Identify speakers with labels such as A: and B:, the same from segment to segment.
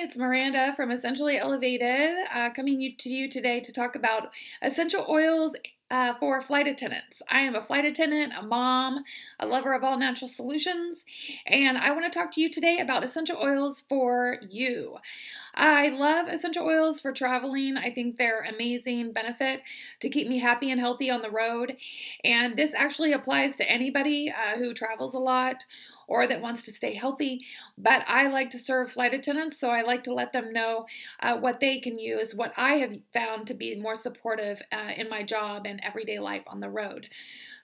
A: it's Miranda from Essentially Elevated, coming to you today to talk about essential oils for flight attendants. I am a flight attendant, a mom, a lover of all natural solutions, and I want to talk to you today about essential oils for you. I love essential oils for traveling. I think they're amazing benefit to keep me happy and healthy on the road, and this actually applies to anybody who travels a lot or that wants to stay healthy, but I like to serve flight attendants, so I like to let them know what they can use, what I have found to be more supportive in my job and everyday life on the road.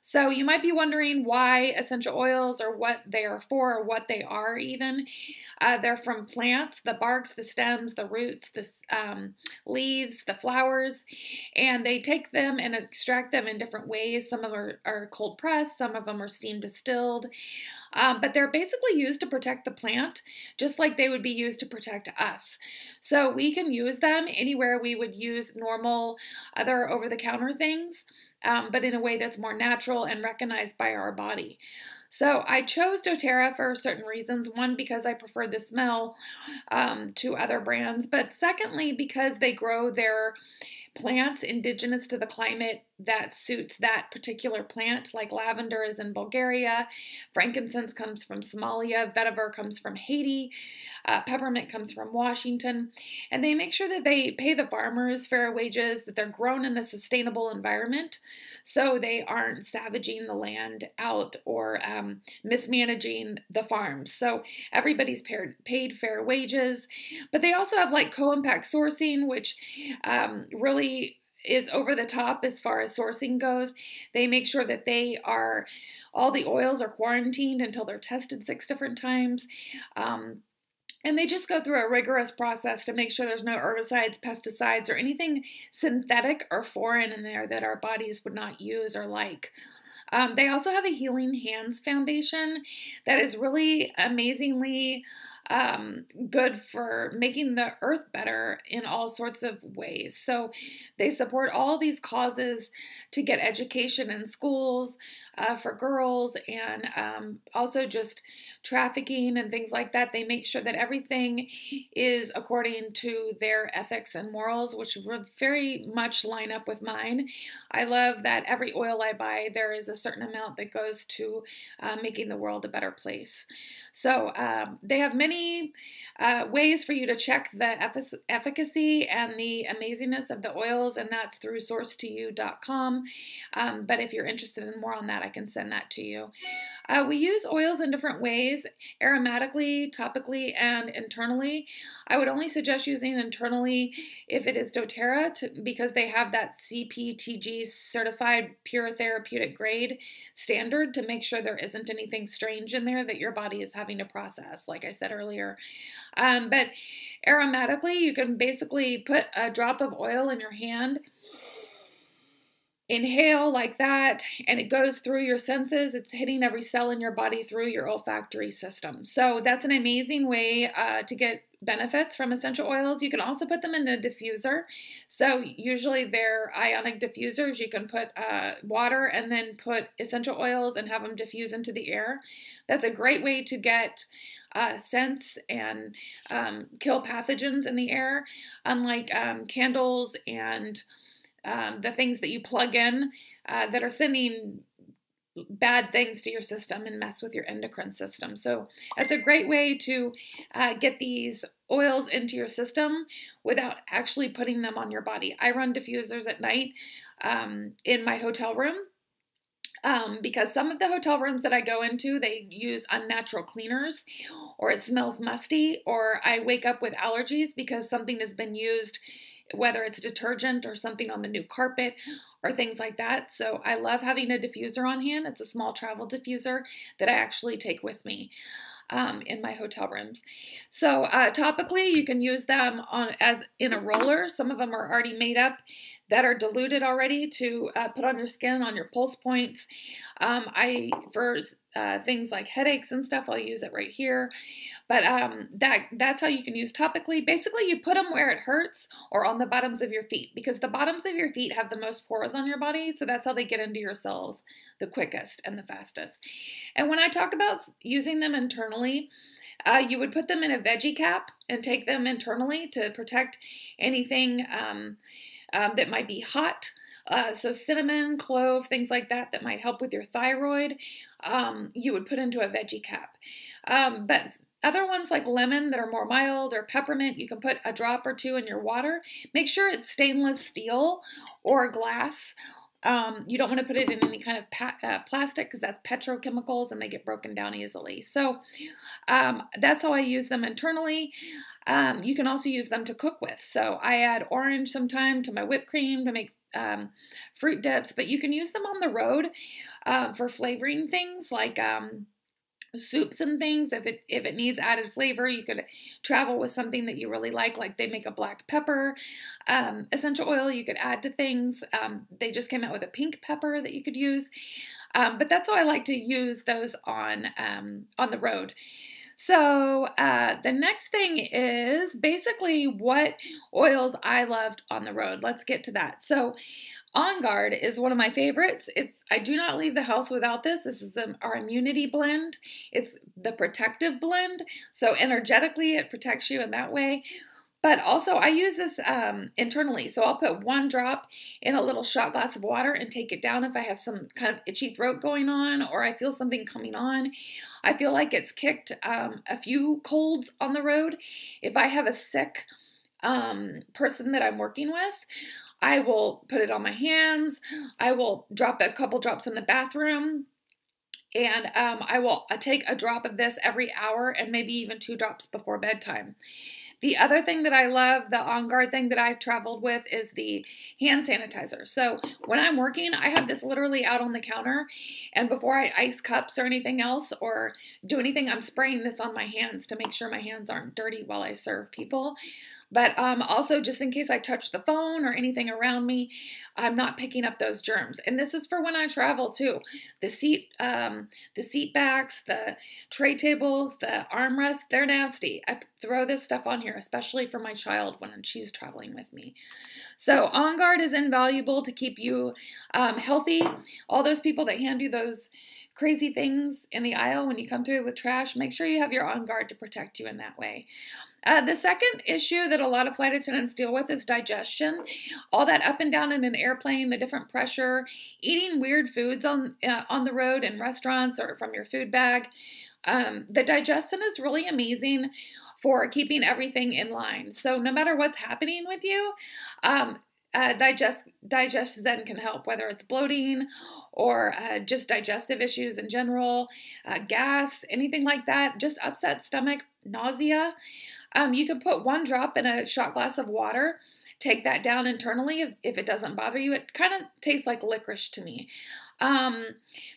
A: So you might be wondering why essential oils or what they are for or what they are even. They're from plants, the barks, the stems, the roots, the leaves, the flowers, and they take them and extract them in different ways. Some of them are cold pressed, some of them are steam distilled. But they're basically used to protect the plant, just like they would be used to protect us. So we can use them anywhere we would use normal other over-the-counter things, but in a way that's more natural and recognized by our body. So I chose dōTERRA for certain reasons. One, because I prefer the smell to other brands, but secondly, because they grow their plants indigenous to the climate that suits that particular plant, like lavender is in Bulgaria, frankincense comes from Somalia, vetiver comes from Haiti, peppermint comes from Washington, and they make sure that they pay the farmers fair wages, that they're grown in a sustainable environment, so they aren't savaging the land out or mismanaging the farms. So everybody's paid fair wages, but they also have like co-impact sourcing, which really is over the top as far as sourcing goes. They make sure that all the oils are quarantined until they're tested 6 different times. And they just go through a rigorous process to make sure there's no herbicides, pesticides, or anything synthetic or foreign in there that our bodies would not use or like. They also have a Healing Hands Foundation that is really amazingly good for making the earth better in all sorts of ways. So they support all these causes to get education in schools for girls, and also just trafficking and things like that. They make sure that everything is according to their ethics and morals, which would very much line up with mine. I love that every oil I buy, there is a certain amount that goes to making the world a better place. So they have many ways for you to check the efficacy and the amazingness of the oils, and that's through sourcetoyou.com. But if you're interested in more on that, I can send that to you. We use oils in different ways, aromatically, topically, and internally. I would only suggest using internally if it is dōTERRA because they have that CPTG certified pure therapeutic grade standard to make sure there isn't anything strange in there that your body is having to process, like I said earlier. But aromatically, you can basically put a drop of oil in your hand, inhale like that, and it goes through your senses. It's hitting every cell in your body through your olfactory system. So that's an amazing way to get benefits from essential oils. You can also put them in a diffuser. So usually they're ionic diffusers. You can put water and then put essential oils and have them diffuse into the air. That's a great way to get scents and kill pathogens in the air, unlike candles and the things that you plug in that are sending bad things to your system and mess with your endocrine system. So that's a great way to get these oils into your system without actually putting them on your body. I run diffusers at night in my hotel room because some of the hotel rooms that I go into, they use unnatural cleaners, or it smells musty, or I wake up with allergies because something has been used, whether it's detergent or something on the new carpet or things like that. So I love having a diffuser on hand. It's a small travel diffuser that I actually take with me in my hotel rooms. So topically, you can use them as in a roller. Some of them are already made up that are diluted already to put on your skin, on your pulse points. For things like headaches and stuff, I'll use it right here. But that's how you can use topically. Basically, you put them where it hurts or on the bottoms of your feet, because the bottoms of your feet have the most pores on your body, so that's how they get into your cells the quickest and the fastest. And when I talk about using them internally, You would put them in a veggie cap and take them internally to protect anything that might be hot. So cinnamon, clove, things like that that might help with your thyroid, you would put into a veggie cap. But other ones like lemon that are more mild, or peppermint, you can put a drop or two in your water. Make sure it's stainless steel or glass. You don't want to put it in any kind of plastic, because that's petrochemicals and they get broken down easily. So that's how I use them internally. You can also use them to cook with. So I add orange sometime to my whipped cream to make fruit dips, but you can use them on the road for flavoring things like soups and things. If it needs added flavor, you could travel with something that you really like they make a black pepper essential oil you could add to things. They just came out with a pink pepper that you could use, but that's how I like to use those on the road. So the next thing is basically what oils I loved on the road. Let's get to that. So On Guard is one of my favorites. I do not leave the house without this. This is our immunity blend. It's the protective blend. So energetically, it protects you in that way. But also, I use this internally. So I'll put 1 drop in a little shot glass of water and take it down if I have some kind of itchy throat going on, or I feel something coming on. I feel like it's kicked a few colds on the road. If I have a sick person that I'm working with, I will put it on my hands. I will drop a couple drops in the bathroom. And I will take a drop of this every hour, and maybe even 2 drops before bedtime. The other thing that I love, the On Guard thing that I've traveled with, is the hand sanitizer. So when I'm working, I have this literally out on the counter, and before I ice cups or anything else or do anything, I'm spraying this on my hands to make sure my hands aren't dirty while I serve people. But also, just in case I touch the phone or anything around me, I'm not picking up those germs. And this is for when I travel too. The seat backs, the tray tables, the armrests, they're nasty. I throw this stuff on here, especially for my child when she's traveling with me. So On Guard is invaluable to keep you healthy. All those people that hand you those crazy things in the aisle when you come through with trash, make sure you have your On Guard to protect you in that way. The second issue that a lot of flight attendants deal with is digestion. All that up and down in an airplane, the different pressure, eating weird foods on the road in restaurants or from your food bag. The digestion is really amazing for keeping everything in line. So no matter what's happening with you, digestion can help, whether it's bloating or just digestive issues in general, gas, anything like that, just upset stomach, nausea. You can put 1 drop in a shot glass of water, take that down internally if it doesn't bother you. It kind of tastes like licorice to me.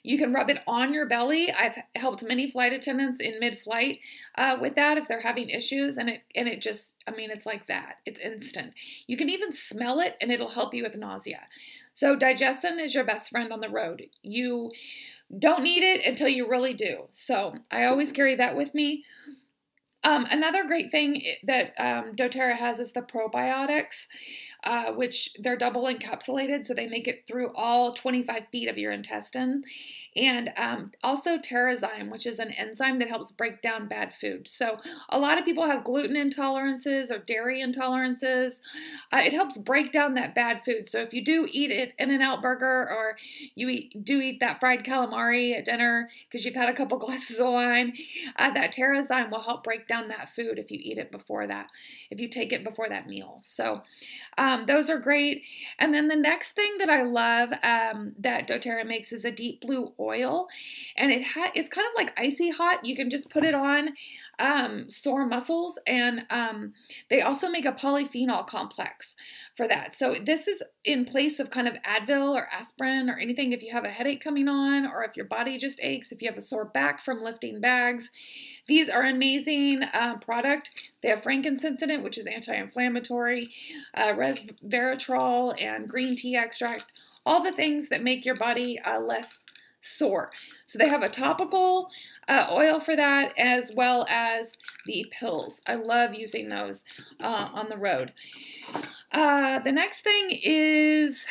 A: You can rub it on your belly. I've helped many flight attendants in mid-flight with that if they're having issues, and it just, I mean, it's like that. It's instant. You can even smell it, and it'll help you with nausea. So digestion is your best friend on the road. You don't need it until you really do. So I always carry that with me. Another great thing that dōTERRA has is the probiotics, which they're double encapsulated, so they make it through all 25 feet of your intestine. And also Terrazyme, which is an enzyme that helps break down bad food. So a lot of people have gluten intolerances or dairy intolerances. It helps break down that bad food. So if you do eat it In-N-Out burger, or you do eat that fried calamari at dinner because you've had a couple glasses of wine, that Terrazyme will help break down that food if you eat it before that, if you take it before that meal. So those are great. And then the next thing that I love that dōTERRA makes is a deep blue oil, and it's kind of like icy hot. You can just put it on sore muscles, and they also make a polyphenol complex for that. So this is in place of kind of Advil or aspirin or anything if you have a headache coming on, or if your body just aches, if you have a sore back from lifting bags. These are amazing product. They have frankincense in it, which is anti-inflammatory, resveratrol, and green tea extract, all the things that make your body less sore. So they have a topical oil for that, as well as the pills. I love using those on the road. The next thing is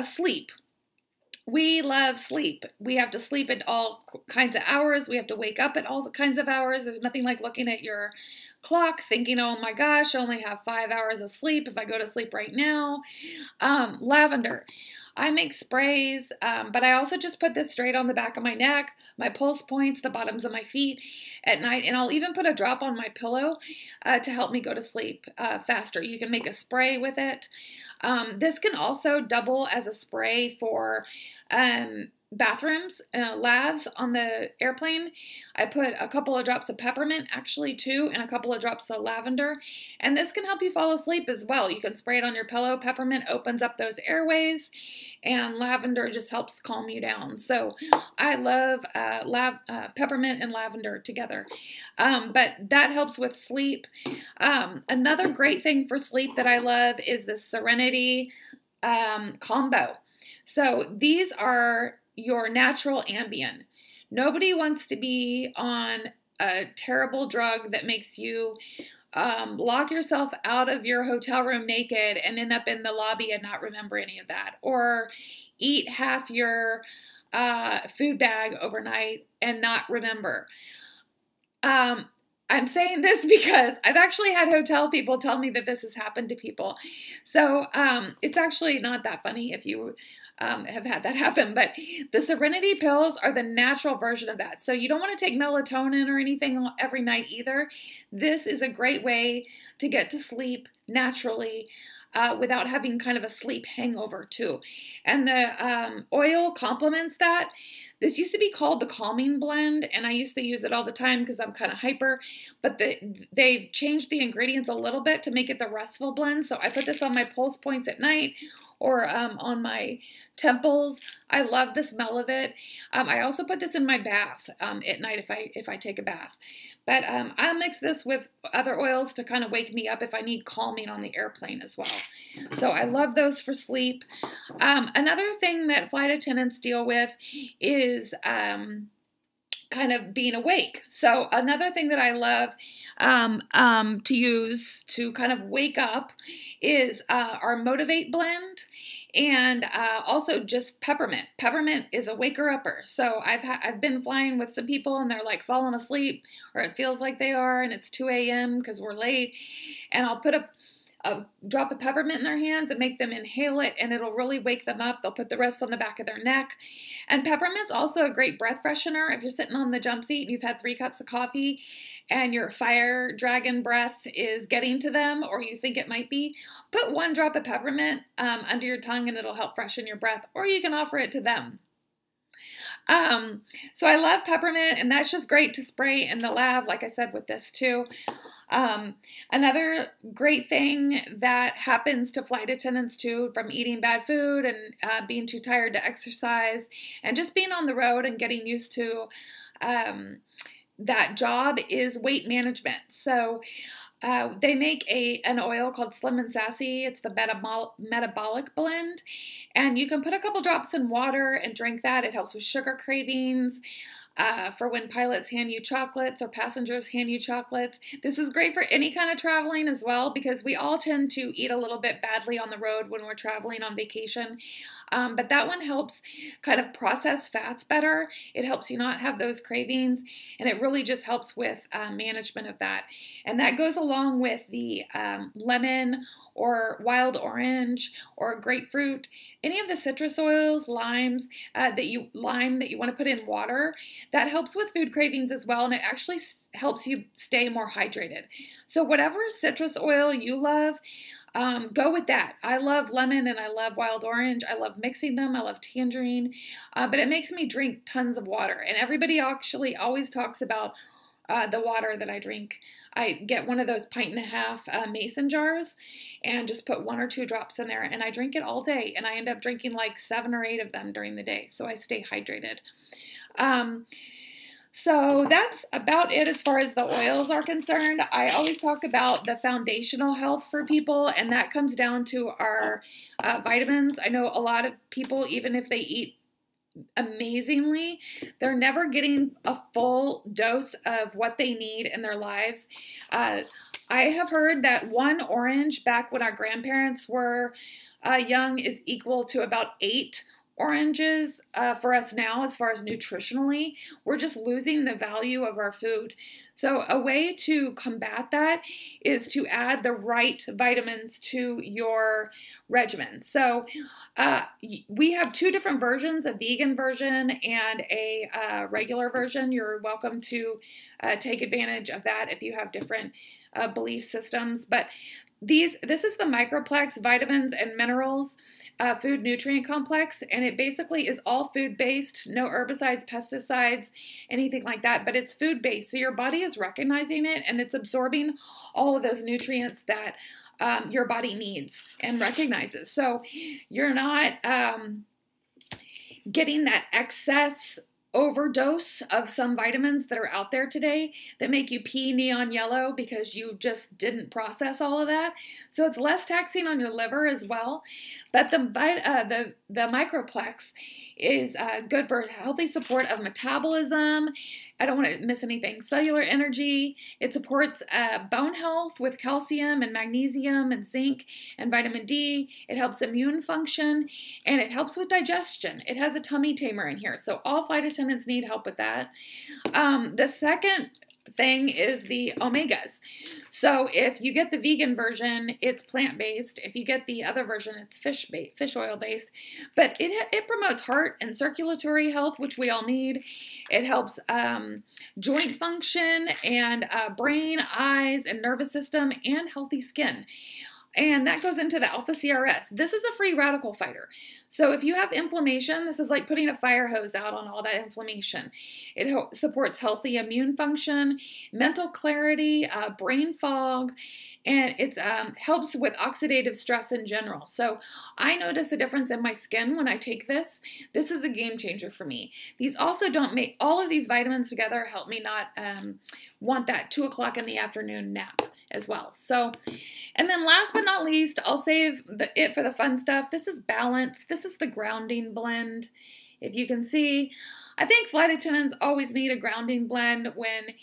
A: sleep. We love sleep. We have to sleep at all kinds of hours. We have to wake up at all kinds of hours. There's nothing like looking at your clock thinking, oh my gosh, I only have 5 hours of sleep if I go to sleep right now. Lavender. I make sprays, but I also just put this straight on the back of my neck, my pulse points, the bottoms of my feet at night, and I'll even put a drop on my pillow to help me go to sleep faster. You can make a spray with it. This can also double as a spray for bathrooms, lavs on the airplane. I put a couple of drops of peppermint, actually 2, and a couple of drops of lavender, and this can help you fall asleep as well. You can spray it on your pillow. Peppermint opens up those airways, and lavender just helps calm you down. So I love peppermint and lavender together, but that helps with sleep. Another great thing for sleep that I love is the Serenity combo. So these are your natural Ambien. Nobody wants to be on a terrible drug that makes you lock yourself out of your hotel room naked and end up in the lobby and not remember any of that, or eat half your food bag overnight and not remember. I'm saying this because I've actually had hotel people tell me that this has happened to people. So it's actually not that funny if you have had that happen, but the Serenity pills are the natural version of that. So you don't want to take melatonin or anything every night either. This is a great way to get to sleep naturally without having kind of a sleep hangover too. And the oil complements that. This used to be called the calming blend, and I used to use it all the time because I'm kind of hyper, but they've changed the ingredients a little bit to make it the restful blend. So I put this on my pulse points at night or on my temples. I love the smell of it. I also put this in my bath at night if I take a bath. But I mix this with other oils to kind of wake me up if I need calming on the airplane as well. So I love those for sleep. Another thing that flight attendants deal with is kind of being awake. So another thing that I love to use to kind of wake up is our Motivate blend, and also just peppermint. Peppermint is a waker-upper. So I've been flying with some people and they're like falling asleep, or it feels like they are, and it's 2 a.m. because we're late, and I'll put a drop of peppermint in their hands and make them inhale it, and it'll really wake them up. They'll put the rest on the back of their neck. And peppermint's also a great breath freshener. If you're sitting on the jump seat and you've had 3 cups of coffee and your fire dragon breath is getting to them, or you think it might be, put 1 drop of peppermint under your tongue and it'll help freshen your breath, or you can offer it to them. So I love peppermint, and that's just great to spray in the lav, like I said, with this too. Another great thing that happens to flight attendants too, from eating bad food and being too tired to exercise and just being on the road and getting used to that job, is weight management. So they make an oil called Slim and Sassy. It's the metabolic blend, and you can put a couple drops in water and drink that. It helps with sugar cravings, for when pilots hand you chocolates or passengers hand you chocolates. This is great for any kind of traveling as well, because we all tend to eat a little bit badly on the road when we're traveling on vacation. But that one helps kind of process fats better. It helps you not have those cravings, and it really just helps with management of that. And that goes along with the lemon or wild orange or grapefruit, any of the citrus oils, limes that you want to put in water. That helps with food cravings as well, and it actually helps you stay more hydrated. So whatever citrus oil you love, go with that. I love lemon and I love wild orange. I love mixing them. I love tangerine, but it makes me drink tons of water. And everybody actually always talks about the water that I drink. I get one of those 1.5 pint mason jars and just put 1 or 2 drops in there, and I drink it all day, and I end up drinking like 7 or 8 of them during the day, so I stay hydrated. So that's about it as far as the oils are concerned. I always talk about the foundational health for people, and that comes down to our vitamins. I know a lot of people, even if they eat amazingly, they're never getting a full dose of what they need in their lives. I have heard that 1 orange back when our grandparents were young is equal to about 8 oranges for us now as far as nutritionally. We're just losing the value of our food. So a way to combat that is to add the right vitamins to your regimen. So we have two different versions, a vegan version and a regular version. You're welcome to take advantage of that if you have different belief systems. But this is the Microplex Vitamins and Minerals Food Nutrient Complex, and it basically is all food-based, no herbicides, pesticides, anything like that, but it's food-based, so your body is recognizing it, and it's absorbing all of those nutrients that your body needs and recognizes. So you're not getting that excess overdose of some vitamins that are out there today that make you pee neon yellow because you just didn't process all of that. So it's less taxing on your liver as well. But the Microplex is good for healthy support of metabolism. I don't want to miss anything. Cellular energy. It supports bone health with calcium and magnesium and zinc and vitamin D. It helps immune function, and it helps with digestion. It has a tummy tamer in here, so all flight attendants need help with that. The second thing is the omegas. So if you get the vegan version, it's plant-based. If you get the other version, it's fish oil-based. But it promotes heart and circulatory health, which we all need. It helps joint function and brain, eyes, and nervous system, and healthy skin. And that goes into the alpha CRS. This is a free radical fighter. So if you have inflammation, this is like putting a fire hose out on all that inflammation. It supports healthy immune function, mental clarity, brain fog, and it helps with oxidative stress in general. So I notice a difference in my skin when I take this. This is a game changer for me. These also don't make, all of these vitamins together help me not want that 2 o'clock in the afternoon nap as well. So, and then last but not least, I'll save it for the fun stuff. This is Balance. This is the grounding blend. If you can see, I think flight attendants always need a grounding blend when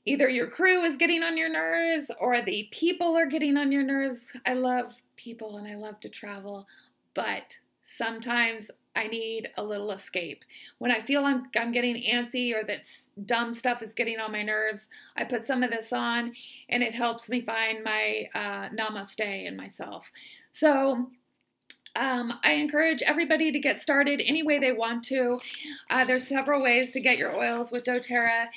A: either your crew is getting on your nerves or the people are getting on your nerves. I love people and I love to travel, but sometimes I need a little escape. When I feel I'm getting antsy or that dumb stuff is getting on my nerves, I put some of this on and it helps me find my namaste in myself. So I encourage everybody to get started any way they want to. There's several ways to get your oils with doTERRA.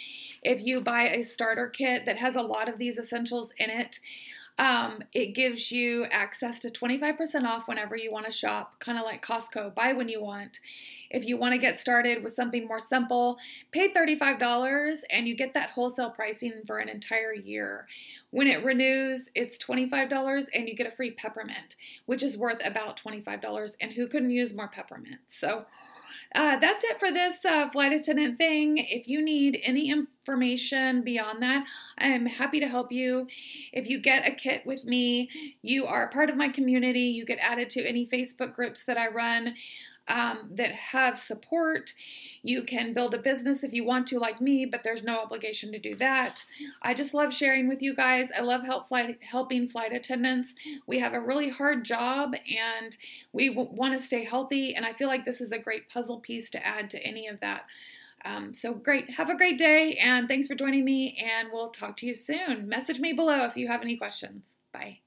A: If you buy a starter kit that has a lot of these essentials in it, it gives you access to 25% off whenever you want to shop, kind of like Costco. Buy when you want. If you want to get started with something more simple, pay $35 and you get that wholesale pricing for an entire year. When it renews, it's $25 and you get a free peppermint, which is worth about $25. And who couldn't use more peppermint? So that's it for this flight attendant thing. If you need any information beyond that, I'm happy to help you. If you get a kit with me, you are part of my community. You get added to any Facebook groups that I run that have support. You can build a business if you want to, like me, but there's no obligation to do that. I just love sharing with you guys. I love helping flight attendants. We have a really hard job and we want to stay healthy, and I feel like this is a great puzzle piece to add to any of that. So great. Have a great day, and thanks for joining me, and we'll talk to you soon. Message me below if you have any questions. Bye.